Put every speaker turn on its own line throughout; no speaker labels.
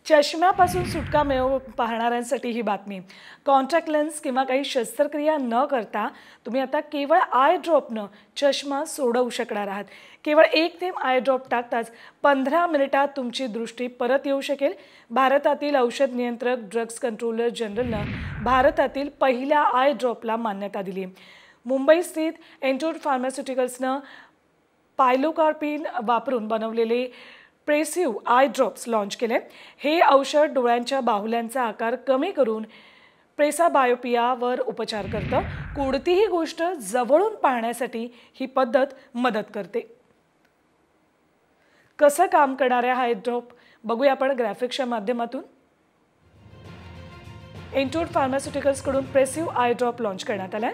चष्म्यापासून सुटका मिळवून पाहणाऱ्यांसाठी ही बातमी। कॉन्टॅक्ट लेन्स किंवा काही शस्त्रक्रिया न करता तुम्ही आता केवळ आय ड्रॉपनं चष्मा सोडवू शकणार आहात। केवळ एक थेंब आय ड्रॉप टाकताच 15 मिनिटात तुमची दृष्टी परत येऊ शकेल। भारतातील औषध नियंत्रक ड्रग्स कंट्रोलर जनरलनं भारतातील पहिल्या आय ड्रॉपला मान्यता दिली। मुंबई स्थित एंटोर फार्मास्युटिकल्सनं पायलोकार्पिन वापरून बनवलेले प्रेसिव्ह आय ड्रॉप्स लॉन्च केले। हे औषध डोळ्यांच्या बाहुल्यांचा आकार कमी करून प्रेसाबायोपियावर उपचार करतं। कोणतीही गोष्ट जवळून पाहण्यासाठी ही पद्धत मदत करते। कसं काम करणाऱ्या आय ड्रॉप बघूया आपण ग्राफिक्सच्या माध्यमातून। एंटोर फार्मास्युटिकल्सकडून प्रेसिव्ह आय ड्रॉप लॉन्च करण्यात आलाय।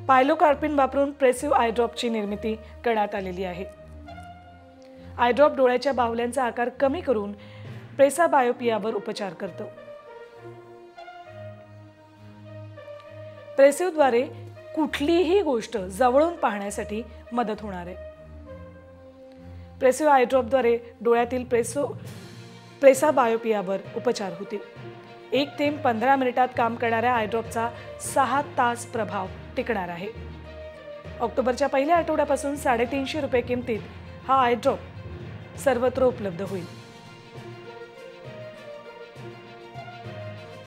पायलोकार्पिन वापरून प्रेसिव्ह आय ड्रॉपची निर्मिती करण्यात आलेली आहे। आय ड्रॉप डोळ्याच्या बाहुल्यांचा आकार कमी करून प्रेसाबायोपियावर उपचार करतो। प्रेसिव्हद्वारे कुठलीही गोष्ट जवळून पाहण्यासाठी मदत होणार आहे। प्रेसिव्ह आय ड्रॉपद्वारे डोळ्यातील प्रेसाबायोपियावर उपचार होतील। एक थेंब 15 मिनिटात काम करणाऱ्या आय ड्रॉपचा 6 तास प्रभाव टिकणार आहे। ऑक्टोबरच्या पहिल्या आठवड्यापासून 350 रुपये किमतीत हा आय ड्रॉप सर्वत्र उपलब्ध होईल।